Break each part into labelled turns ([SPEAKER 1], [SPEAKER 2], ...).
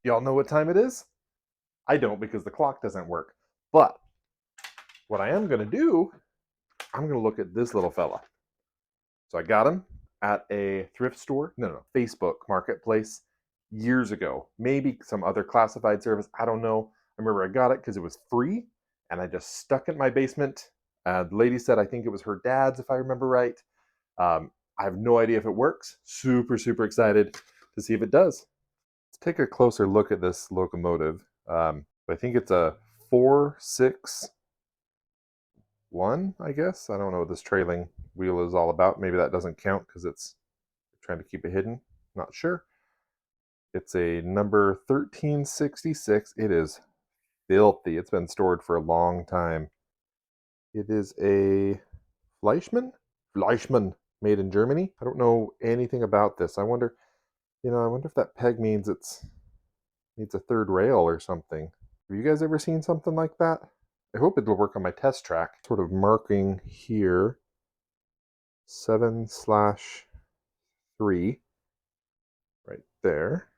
[SPEAKER 1] Y'all know what time it is? I don't because the clock doesn't work. But what I am going to do, I'm going to look at this little fella. So I got him at a thrift store, no, Facebook marketplace years ago. Maybe some other classified service. I don't know. I remember I got it because it was free and I just stuck it in my basement. The lady said, I think it was her dad's, if I remember right. I have no idea if it works. Super, super excited to see if it does. Let's take a closer look at this locomotive. I think it's a 461, I guess. I don't know what this trailing wheel is all about. Maybe that doesn't count because it's trying to keep it hidden. Not sure. It's a number 1366. It is filthy. It's been stored for a long time. It is a Fleischmann? Fleischmann, made in Germany. I don't know anything about this. I wonder if that peg means it's needs a third rail or something. Have you guys ever seen something like that? I hope it'll work on my test track. Sort of marking here 7/3 right there.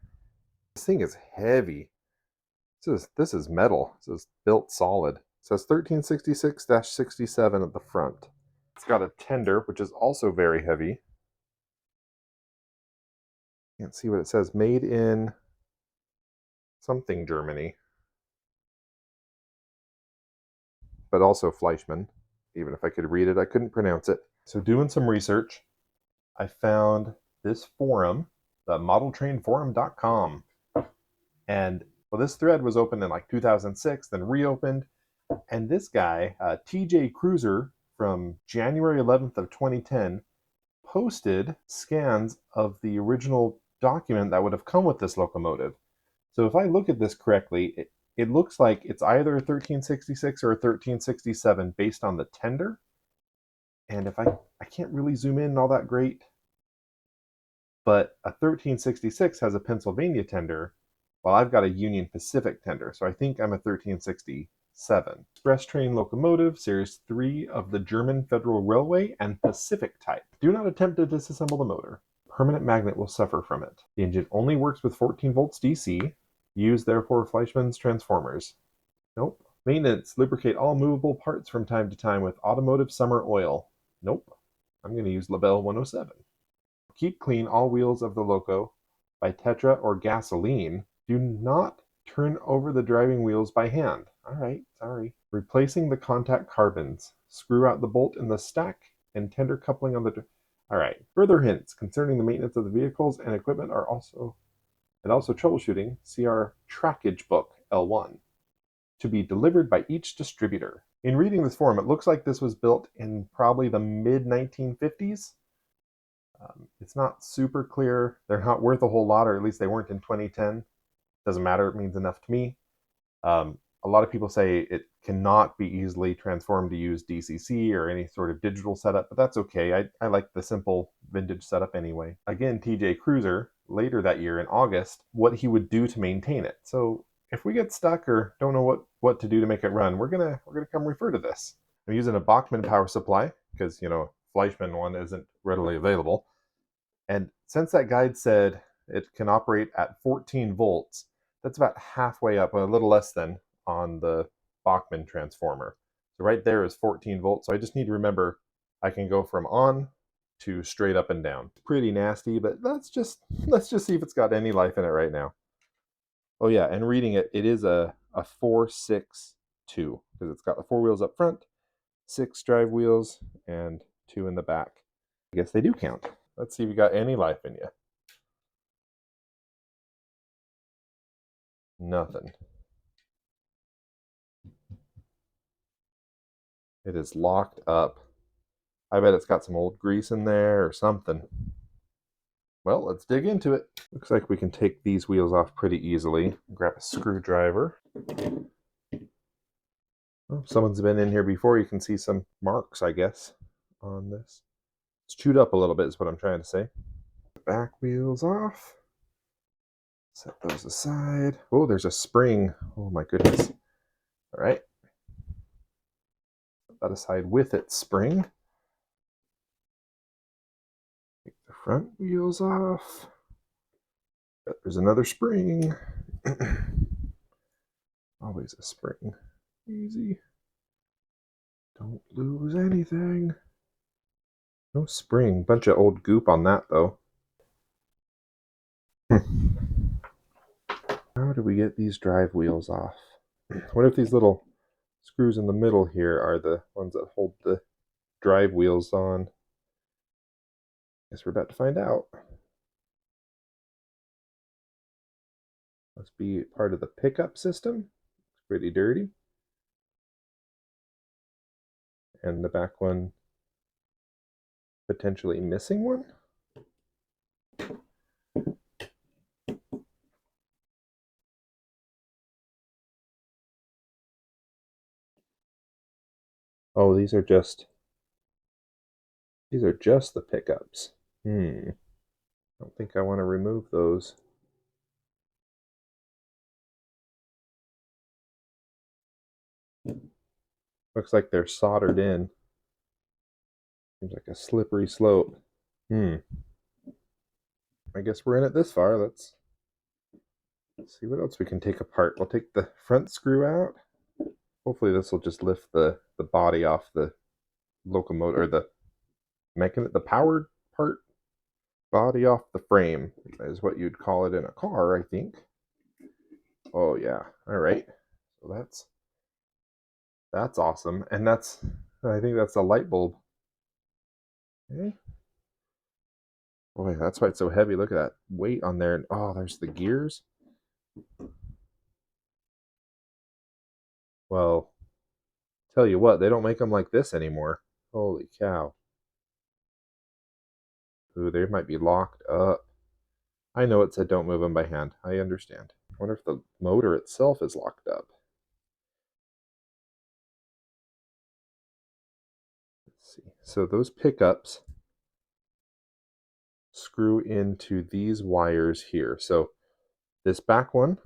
[SPEAKER 1] This thing is heavy. This is metal. This is built solid. It says 1366-67 at the front. It's got a tender, which is also very heavy. Can't see what it says. Made in something Germany. But also Fleischmann. Even if I could read it, I couldn't pronounce it. So doing some research, I found this forum, the modeltrainforum.com. And well, this thread was opened in like 2006, then reopened. And this guy, TJ Cruiser, from January 11th of 2010, posted scans of the original document that would have come with this locomotive. So if I look at this correctly, it looks like it's either 1366 or 1367 based on the tender. And if I can't really zoom in all that great, but a 1366 has a Pennsylvania tender, while I've got a Union Pacific tender. So I think I'm a 1367. Express train locomotive, series 3 of the German Federal Railway and Pacific type. Do not attempt to disassemble the motor. Permanent magnet will suffer from it. The engine only works with 14 volts DC. Use therefore Fleischmann's transformers. Nope. Maintenance, lubricate all movable parts from time to time with automotive summer oil. Nope. I'm going to use Labelle 107. Keep clean all wheels of the loco by Tetra or gasoline. Do not turn over the driving wheels by hand. All right, sorry. Replacing the contact carbons. Screw out the bolt in the stack and tender coupling on the... All right. Further hints concerning the maintenance of the vehicles and equipment are also troubleshooting. See our trackage book, L1. To be delivered by each distributor. In reading this forum, it looks like this was built in probably the mid-1950s. It's not super clear. They're not worth a whole lot, or at least they weren't in 2010. Doesn't matter. It means enough to me. A lot of people say it cannot be easily transformed to use DCC or any sort of digital setup, but that's okay. I like the simple vintage setup anyway. Again, TJ Cruiser, later that year in August, what he would do to maintain it. So if we get stuck or don't know what to do to make it run, we're gonna come refer to this. I'm using a Bachmann power supply because Fleischmann one isn't readily available. And since that guide said it can operate at 14 volts, that's about halfway up, a little less than, on the Bachmann transformer. So right there is 14 volts. So I just need to remember I can go from on to straight up and down. It's pretty nasty, but let's just see if it's got any life in it right now. Oh yeah, and reading it, it is a 462 because it's got the 4 wheels up front, 6 drive wheels, and 2 in the back. I guess they do count. Let's see if you got any life in you. Nothing. It is locked up. I bet it's got some old grease in there or something. Well, let's dig into it. Looks like we can take these wheels off pretty easily. Grab a screwdriver. Oh, someone's been in here before. You can see some marks, I guess, on this. It's chewed up a little bit is what I'm trying to say. Back wheels off. Set those aside. Oh, there's a spring. Oh my goodness. All right. Set that aside with its spring. Take the front wheels off. There's another spring. Always a spring. Easy. Don't lose anything. No spring. Bunch of old goop on that, though. How do we get these drive wheels off? What if these little screws in the middle here are the ones that hold the drive wheels on? Guess we're about to find out. Must be part of the pickup system. It's pretty dirty. And the back one potentially missing one. Oh, these are just the pickups. I don't think I want to remove those. Looks like they're soldered in. Seems like a slippery slope. I guess we're in it this far. Let's see what else we can take apart. We'll take the front screw out. Hopefully this will just lift the body off the locomotive, or the powered part. Body off the frame is what you'd call it in a car, I think. Oh yeah. All right. So that's awesome. And I think that's a light bulb. Okay. Boy, that's why it's so heavy. Look at that weight on there. And oh, there's the gears. Well, tell you what, they don't make them like this anymore. Holy cow. Ooh, they might be locked up. I know it said don't move them by hand. I understand. I wonder if the motor itself is locked up. Let's see. So those pickups screw into these wires here. So this back one,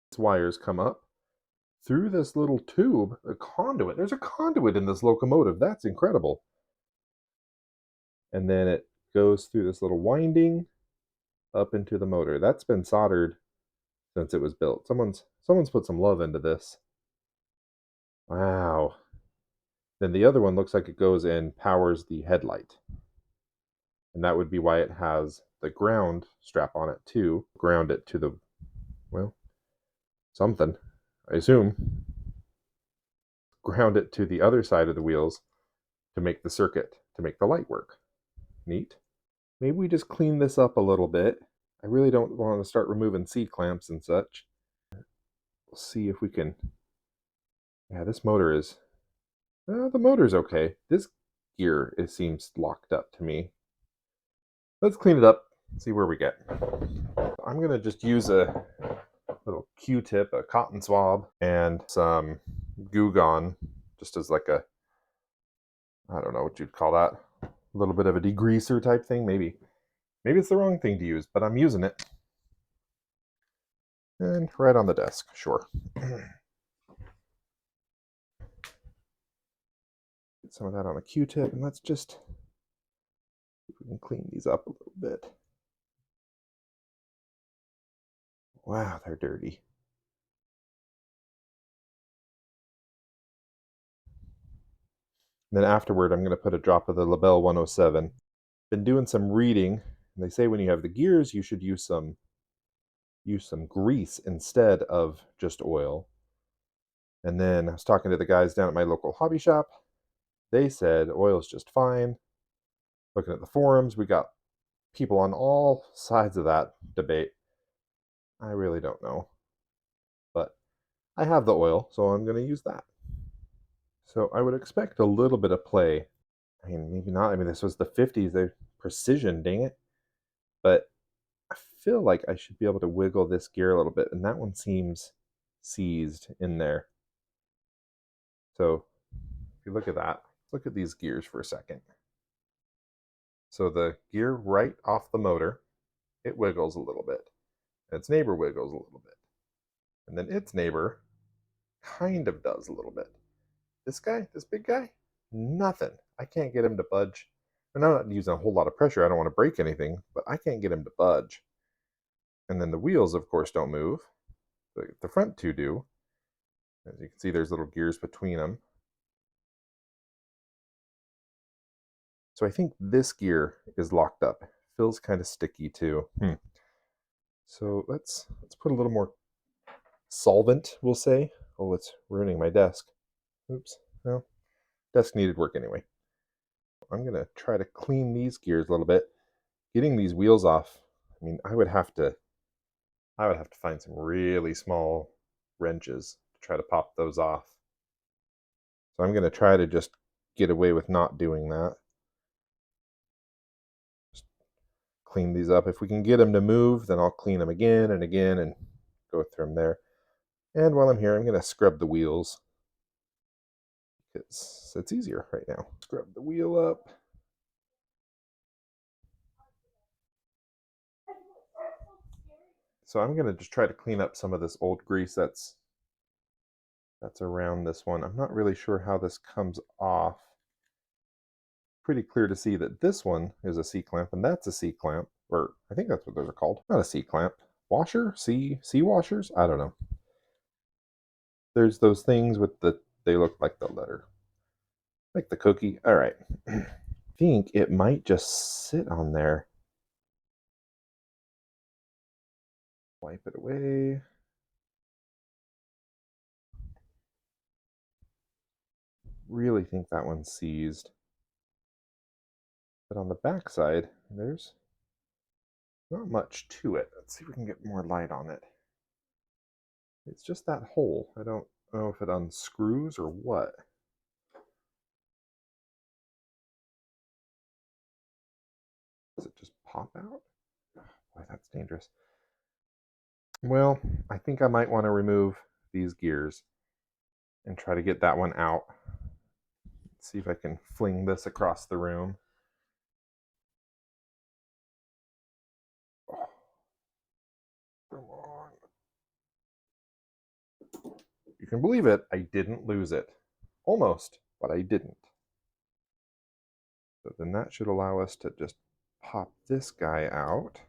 [SPEAKER 1] its wires come up through this little tube, a conduit. There's a conduit in this locomotive. That's incredible. And then it goes through this little winding up into the motor. That's been soldered since it was built. Someone's put some love into this. Wow. Then the other one looks like it goes and powers the headlight. And that would be why it has the ground strap on it too. Ground it to the, well, something, I assume. Ground it to the other side of the wheels to make the circuit, to make the light work. Neat. Maybe we just clean this up a little bit. I really don't want to start removing C-clamps and such. We'll see if we can. Yeah, this motor is, the motor's okay. This gear, it seems locked up to me. Let's clean it up, see where we get. I'm going to just use a little Q-tip, a cotton swab, and some Goo Gone, just as like a, I don't know what you'd call that, a little bit of a degreaser type thing. Maybe it's the wrong thing to use, but I'm using it. And right on the desk, sure. Get some of that on a Q-tip, and let's just, see if we can clean these up a little bit. Wow, they're dirty. And then afterward, I'm going to put a drop of the Labelle 107. Been doing some reading, and they say when you have the gears, you should use some grease instead of just oil. And then I was talking to the guys down at my local hobby shop. They said oil's just fine. Looking at the forums, we got people on all sides of that debate. I really don't know. But I have the oil, so I'm going to use that. So I would expect a little bit of play. I mean, maybe not. I mean, this was the 50s. They're precision, dang it. But I feel like I should be able to wiggle this gear a little bit, and that one seems seized in there. So if you look at that, look at these gears for a second. So the gear right off the motor, it wiggles a little bit. And its neighbor wiggles a little bit. And then its neighbor kind of does a little bit. This guy, this big guy, nothing. I can't get him to budge. And I'm not using a whole lot of pressure. I don't want to break anything, but I can't get him to budge. And then the wheels, of course, don't move. The front two do. As you can see, there's little gears between them. So I think this gear is locked up. Feels kind of sticky too. So let's put a little more solvent, we'll say. Oh, it's ruining my desk. Oops. Well, desk needed work anyway. I'm gonna try to clean these gears a little bit. Getting these wheels off, I mean, I would have to find some really small wrenches to try to pop those off. So I'm gonna try to just get away with not doing that. Just clean these up. If we can get them to move, then I'll clean them again and again and go through them there. And while I'm here, I'm gonna scrub the wheels. It's easier right now. Scrub the wheel up. So I'm gonna just try to clean up some of this old grease that's around this one. I'm not really sure how this comes off. Pretty clear to see that this one is a C-clamp and that's a C-clamp, or I think that's what those are called. Not a C-clamp. Washer? C washers? I don't know. There's those things with they look like the letter. Like the cookie. All right. I think it might just sit on there. Wipe it away. Really think that one's seized. But on the back side, there's not much to it. Let's see if we can get more light on it. It's just that hole. I don't know if it unscrews or what. Does it just pop out? Boy, that's dangerous. Well, I think I might want to remove these gears and try to get that one out. Let's see if I can fling this across the room. Oh, come on. You can believe it, I didn't lose it. Almost, but I didn't. So then that should allow us to just pop this guy out.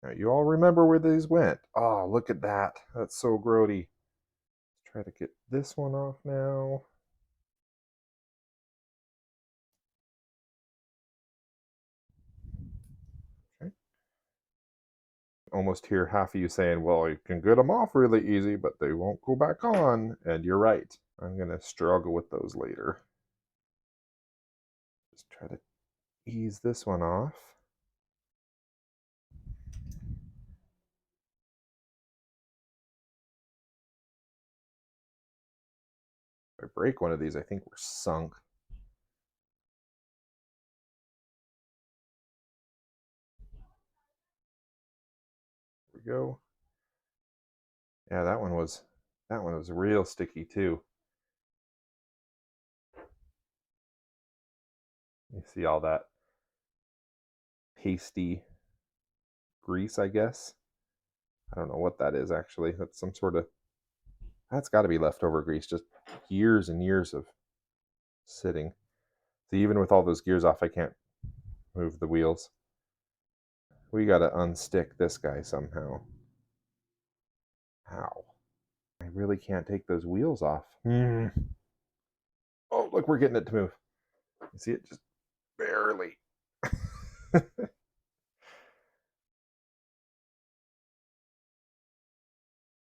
[SPEAKER 1] Now you all remember where these went. Oh, look at that. That's so grody. Let's try to get this one off now. Okay. Almost hear half of you saying, well, you can get them off really easy, but they won't go back on. And you're right. I'm going to struggle with those later. Just try to ease this one off. If I break one of these, I think we're sunk. There we go. Yeah, that one was real sticky too. You see all that pasty grease, I guess. I don't know what that is actually. That's some sort of, that's got to be leftover grease, just years and years of sitting. So even with all those gears off, I can't move the wheels. We got to unstick this guy somehow. How? I really can't take those wheels off. Oh, look, we're getting it to move. You see it just barely.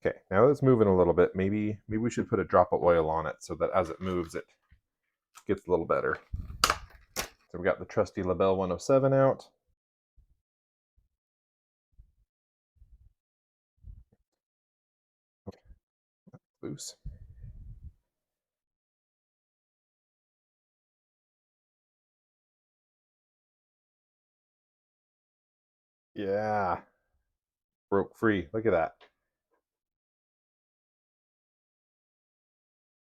[SPEAKER 1] Okay, now it's moving a little bit. Maybe we should put a drop of oil on it so that as it moves, it gets a little better. So we got the trusty Labelle 107 out. Okay, loose. Yeah, broke free. Look at that.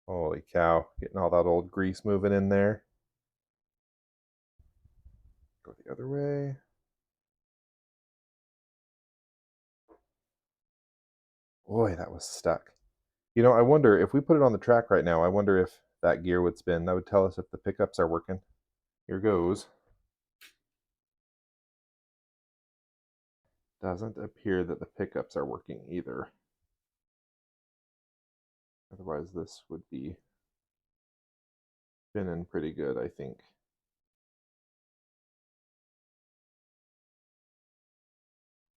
[SPEAKER 1] Holy cow, getting all that old grease moving in there. Go the other way. Boy, that was stuck. You know, I wonder if we put it on the track right now, I wonder if that gear would spin. That would tell us if the pickups are working. Here goes. Doesn't appear that the pickups are working either. Otherwise this would be spinning pretty good, I think.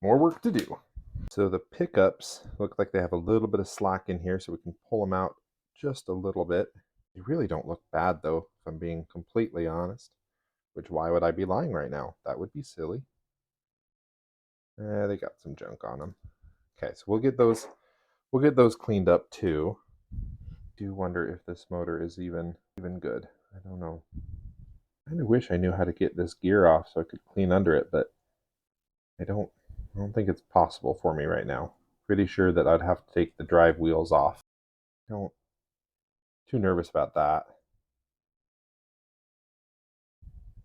[SPEAKER 1] More work to do. So the pickups look like they have a little bit of slack in here, so we can pull them out just a little bit. They really don't look bad though, if I'm being completely honest. Which, why would I be lying right now? That would be silly. They got some junk on them. Okay, so we'll get those cleaned up too. Do wonder if this motor is even good. I don't know. I kind of wish I knew how to get this gear off so I could clean under it, but I don't think it's possible for me right now. Pretty sure that I'd have to take the drive wheels off. Too nervous about that.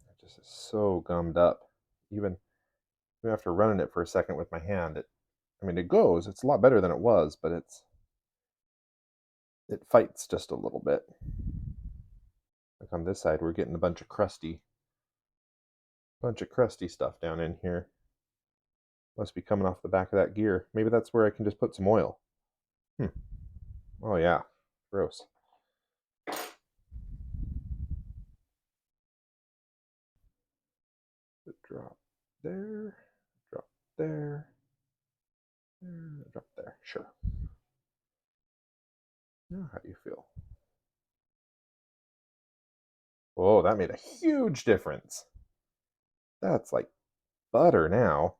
[SPEAKER 1] It just is so gummed up. Even after running it for a second with my hand, it goes. It's a lot better than it was, but it fights just a little bit. Like on this side, we're getting a bunch of crusty stuff down in here. Must be coming off the back of that gear. Maybe that's where I can just put some oil. Oh yeah, gross. Drop there, drop there, drop there. Sure. Now how do you feel? Oh, that made a huge difference. That's like butter now.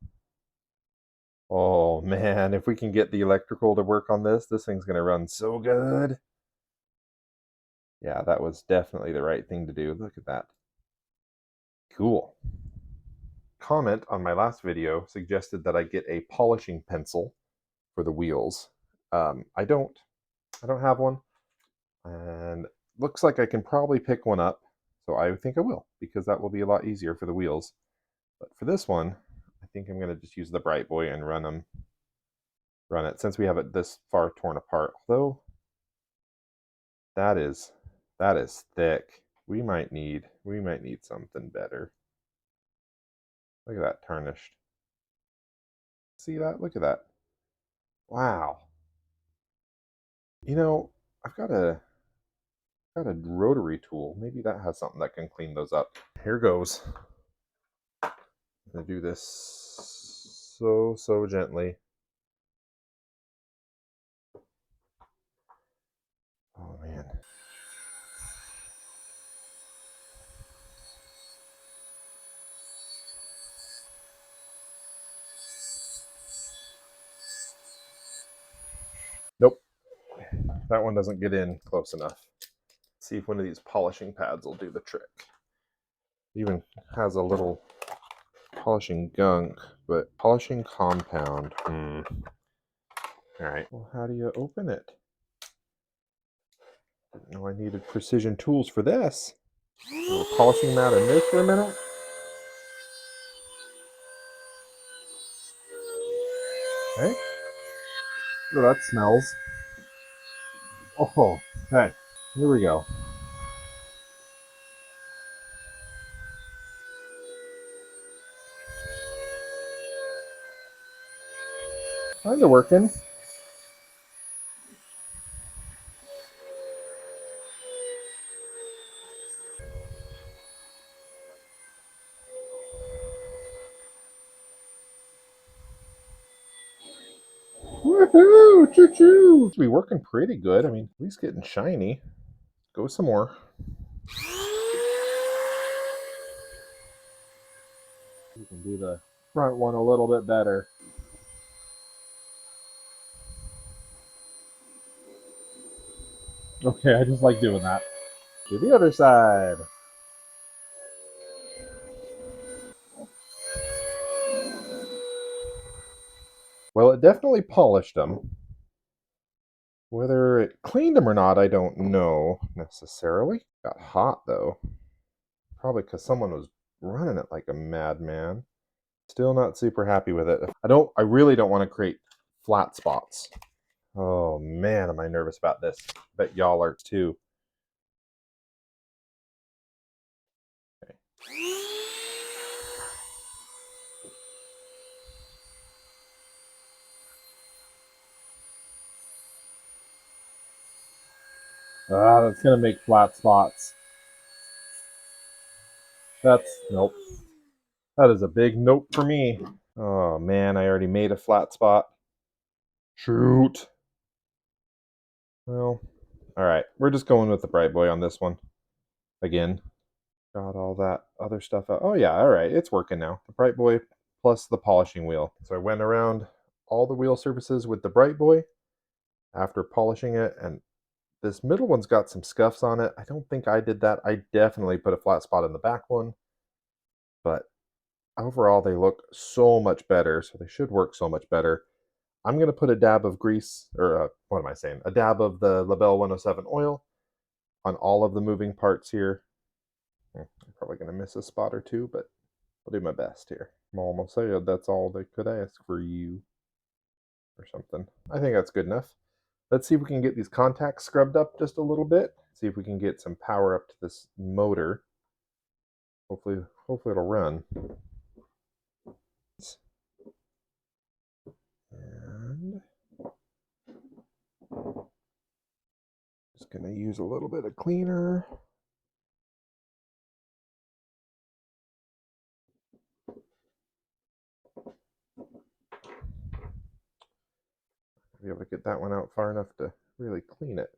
[SPEAKER 1] Oh man, if we can get the electrical to work on this thing's gonna run so good. Yeah, that was definitely the right thing to do. Look at that. Cool. Comment on my last video suggested that I get a polishing pencil for the wheels. I don't have one, and looks like I can probably pick one up, so I think I will, because that will be a lot easier for the wheels. But for this one, I think I'm going to just use the Bright Boy and run it, since we have it this far torn apart. Although that is thick. We might need something better. Look at that tarnished. See that? Look at that. Wow. I've got a rotary tool. Maybe that has something that can clean those up. Here goes. I'm gonna do this so gently. Oh man. Nope. That one doesn't get in close enough. Let's see if one of these polishing pads will do the trick. It even has a little polishing gunk, but polishing compound. Alright. Well, how do you open it? Didn't know I needed precision tools for this. A little polishing mat in this for a minute. Okay. Oh, that smells. Oh, okay. Here we go. Kind of working. Woohoo! Choo-choo! Should be working pretty good. At least getting shiny. Go some more. You can do the front one a little bit better. Okay, I just like doing that. Do the other side. Well, it definitely polished them. Whether it cleaned them or not, I don't know necessarily. Got hot though. Probably because someone was running it like a madman. Still not super happy with it. I really don't want to create flat spots. Oh man, am I nervous about this. Bet y'all are too. Okay. Ah, that's gonna make flat spots. That's nope. That is a big nope for me. Oh man, I already made a flat spot. Shoot. Well, alright. We're just going with the bright boy on this one. Again. Got all that other stuff out. Oh yeah, alright. It's working now. The bright boy plus the polishing wheel. So I went around all the wheel surfaces with the bright boy after polishing it, and this middle one's got some scuffs on it. I don't think I did that. I definitely put a flat spot in the back one, but overall they look so much better, so they should work so much better. I'm going to put a dab of grease, or what am I saying? A dab of the Labelle 107 oil on all of the moving parts here. I'm probably going to miss a spot or two, but I'll do my best here. Mama said that's all they could ask for you, or something. I think that's good enough. Let's see if we can get these contacts scrubbed up just a little bit. See if we can get some power up to this motor. Hopefully it'll run. And just gonna use a little bit of cleaner. Be able to get that one out far enough to really clean it.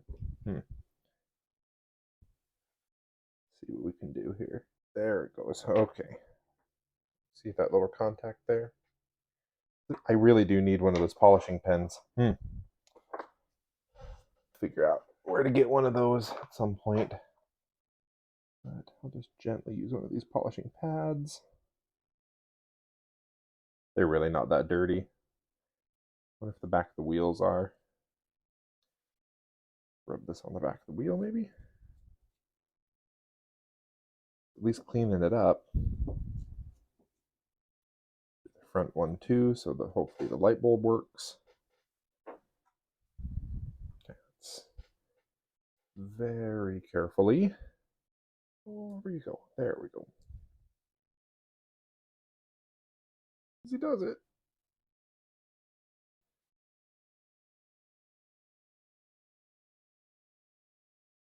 [SPEAKER 1] See what we can do here. There it goes. Okay. See that little contact there? I really do need one of those polishing pens. Figure out where to get one of those at some point. But I'll just gently use one of these polishing pads. They're really not that dirty. What if the back of the wheels are? Rub this on the back of the wheel, maybe? At least cleaning it up. The front one too, so that hopefully the light bulb works. Okay, let's very carefully. Over you go. There we go. He does it.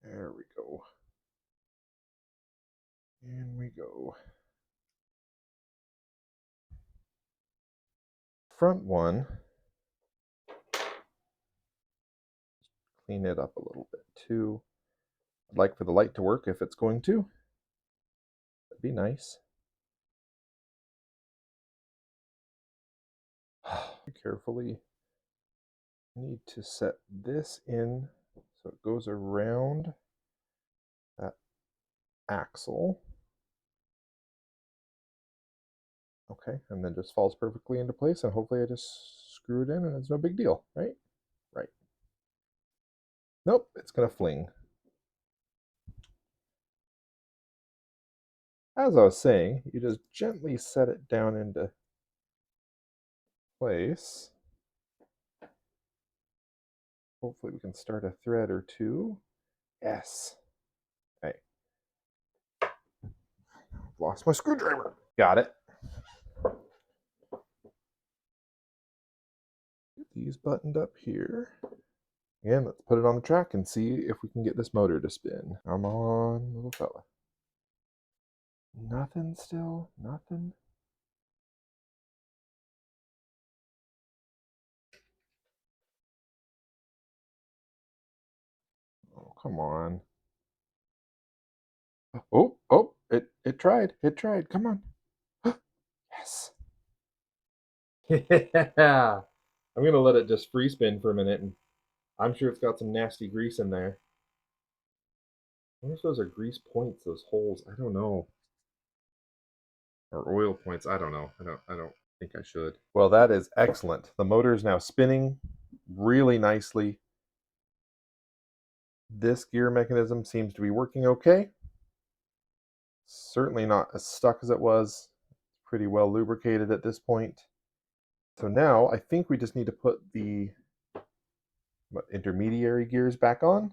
[SPEAKER 1] There we go. In we go. Front one. Clean it up a little bit too. I'd like for the light to work if it's going to. That'd be nice. Carefully. Need to set this in so it goes around that axle. Okay, and then just falls perfectly into place, and hopefully I just screw it in and it's no big deal, right? Right. Nope, it's gonna fling. As I was saying, you just gently set it down into place. Hopefully we can start a thread or two. Yes. Okay. Lost my screwdriver. Got it. Get these buttoned up here. And let's put it on the track and see if we can get this motor to spin. Come on, little fella. Nothing still? Nothing? Oh, come on. Oh, it tried. It tried. Come on. Yes. Yeah. I'm going to let it just free spin for a minute, and I'm sure it's got some nasty grease in there. I wonder if those are grease points, those holes. I don't know. Or oil points. I don't know. I don't think I should. Well, that is excellent. The motor is now spinning really nicely. This gear mechanism seems to be working okay. Certainly not as stuck as it was. Pretty well lubricated at this point. So now I think we just need to put the intermediary gears back on,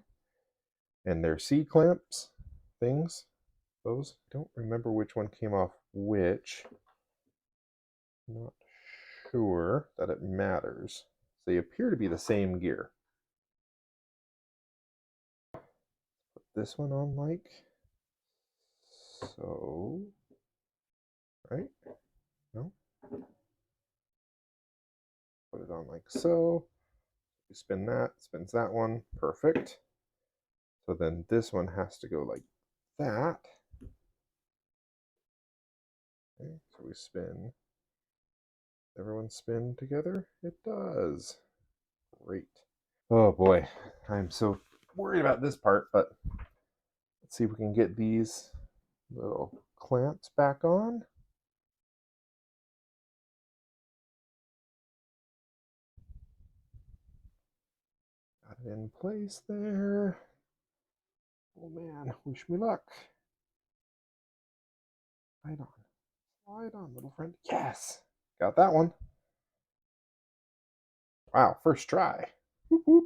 [SPEAKER 1] and their C clamps things. Those, I don't remember which one came off which. Not sure that it matters. They appear to be the same gear. this one on like so, right? No? Put it on like so. You spin that, spins that one, perfect. So then this one has to go like that. Okay, so we spin. Everyone spin together? It does. Great. Oh boy, I'm so worried about this part, but let's see if we can get these little clamps back on. Got it in place there. Oh man, wish me luck. Slide on, little friend. Yes, got that one. Wow, first try. Whoop, whoop.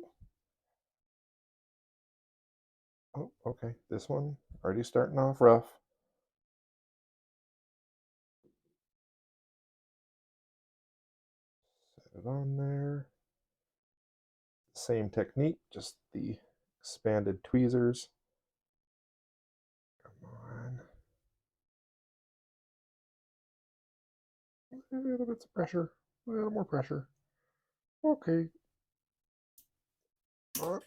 [SPEAKER 1] Oh, okay, this one already starting off rough. Set it on there. Same technique, just the expanded tweezers. Come on. A little bit of pressure. A little more pressure. Okay. Oh,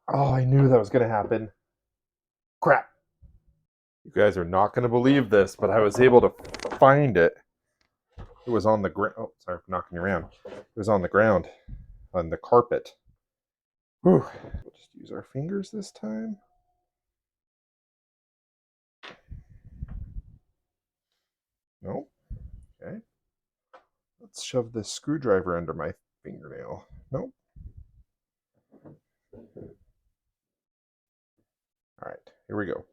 [SPEAKER 1] I knew that was going to happen. Crap. You guys are not going to believe this, but I was able to find it. It was on the ground. Oh, sorry for knocking you around. It was on the ground, on the carpet. Whew. We'll just use our fingers this time. Nope. Okay. Let's shove this screwdriver under my fingernail. Nope. All right, here we go.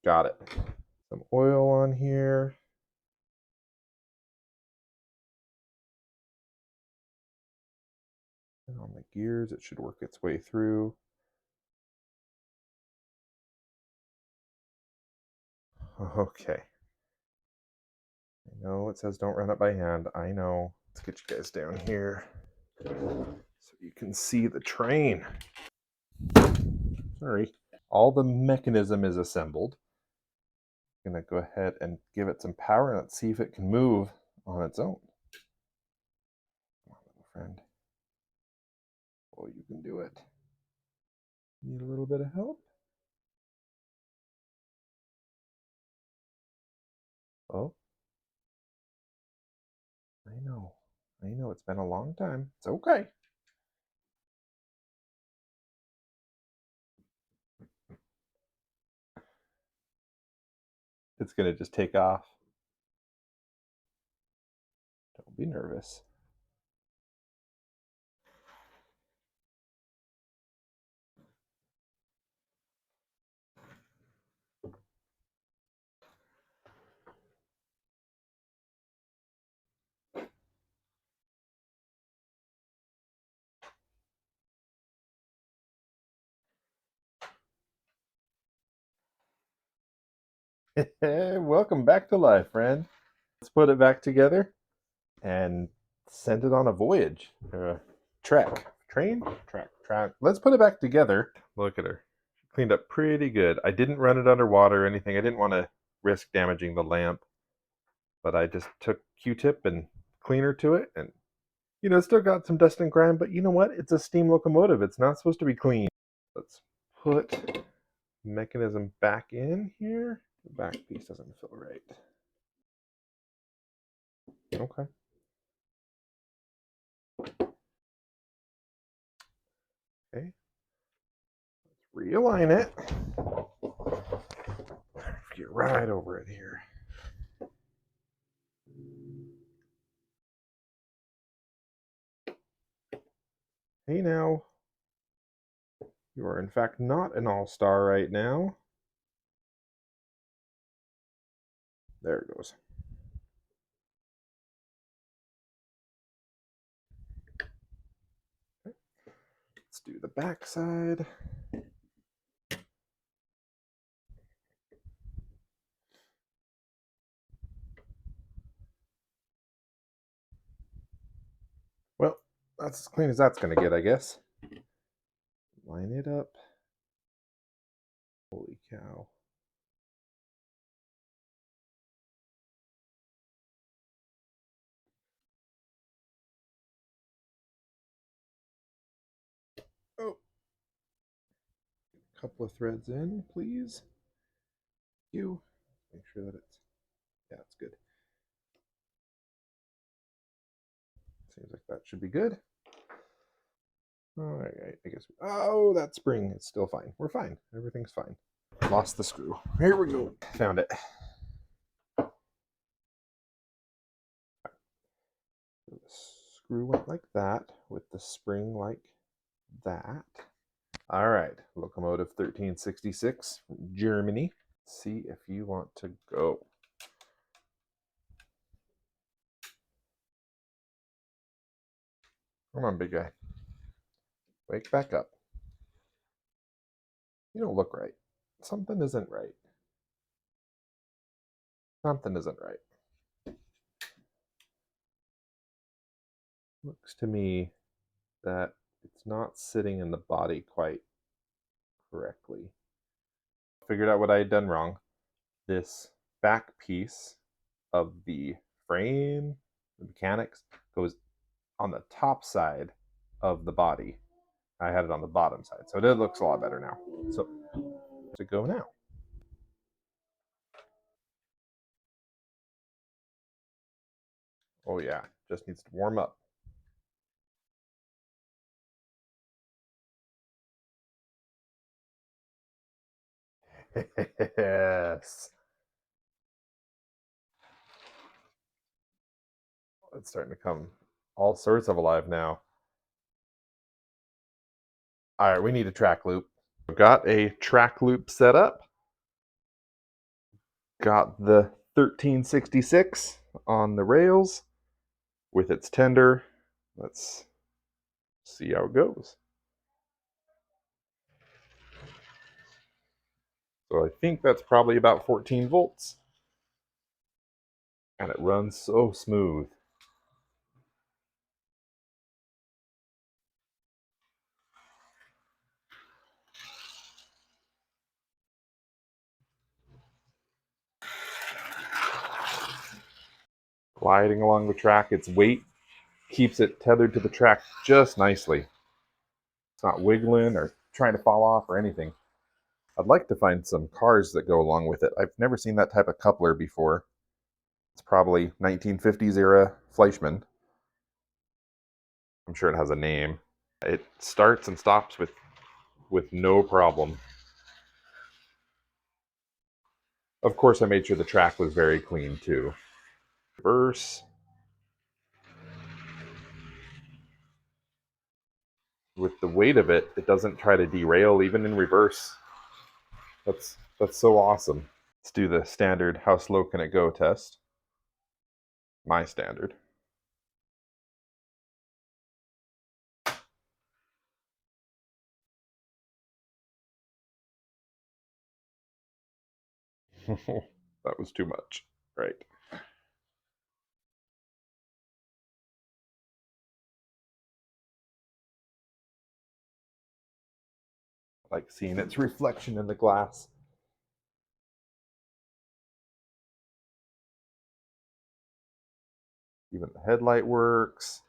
[SPEAKER 1] Got it. Some oil on here. And on the gears, it should work its way through. Okay. I know it says don't run it by hand. I know. Let's get you guys down here so you can see the train. Sorry. All the mechanism is assembled. I'm going to go ahead and give it some power and let's see if it can move on its own. Come on, little friend. Oh, you can do it. Need a little bit of help? Oh. I know. I know. It's been a long time. It's okay. It's going to just take off. Don't be nervous. Welcome back to life, friend. Let's put it back together and send it on a voyage. Trek. Train? Track. Let's put it back together. Look at her. She cleaned up pretty good. I didn't run it underwater or anything. I didn't want to risk damaging the lamp. But I just took Q-tip and cleaner to it. And, it's still got some dust and grime. But you know what? It's a steam locomotive. It's not supposed to be clean. Let's put the mechanism back in here. The back piece doesn't feel right. Okay. Okay. Let's realign it. Get right over it here. Hey now. You are in fact not an all-star right now. There it goes. Okay. Let's do the back side. Well, that's as clean as that's going to get, I guess. Line it up. Holy cow. Oh. A couple of threads in, please. Thank you. Make sure that it's good. Seems like that should be good. All right, I guess. Oh, that spring. It's still fine. We're fine. Everything's fine. Lost the screw. Here we go. Found it. The screw went like that with the spring like that. All right, Locomotive 1366 from Germany. See if you want to go. Come on, big guy. Wake back up. You don't look right. Something isn't right. Something isn't right. Looks to me that it's not sitting in the body quite correctly. Figured out what I had done wrong. This back piece of the frame, the mechanics, goes on the top side of the body. I had it on the bottom side, so it looks a lot better now. So to go now. Oh yeah, just needs to warm up. Yes. It's starting to come all sorts of alive now. All right, we need a track loop. We've got a track loop set up. Got the 1366 on the rails with its tender. Let's see how it goes. So I think that's probably about 14 volts. And it runs so smooth. Gliding along the track, its weight keeps it tethered to the track just nicely. It's not wiggling or trying to fall off or anything. I'd like to find some cars that go along with it. I've never seen that type of coupler before. It's probably 1950s era Fleishmann. I'm sure it has a name. It starts and stops with no problem. Of course, I made sure the track was very clean too. Reverse. With the weight of it, it doesn't try to derail even in reverse. That's so awesome. Let's do the standard how slow can it go test. My standard. That was too much. Right. I like seeing its reflection in the glass. Even the headlight works.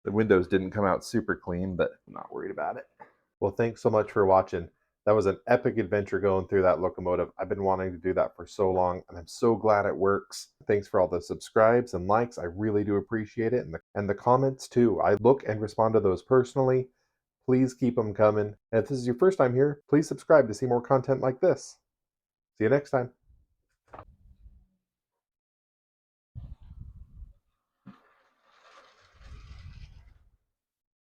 [SPEAKER 1] The windows didn't come out super clean, but I'm not worried about it. Well, thanks so much for watching. That was an epic adventure going through that locomotive. I've been wanting to do that for so long, and I'm so glad it works. Thanks for all the subscribes and likes. I really do appreciate it. And the comments too. I look and respond to those personally. Please keep them coming. And if this is your first time here, please subscribe to see more content like this. See you next time.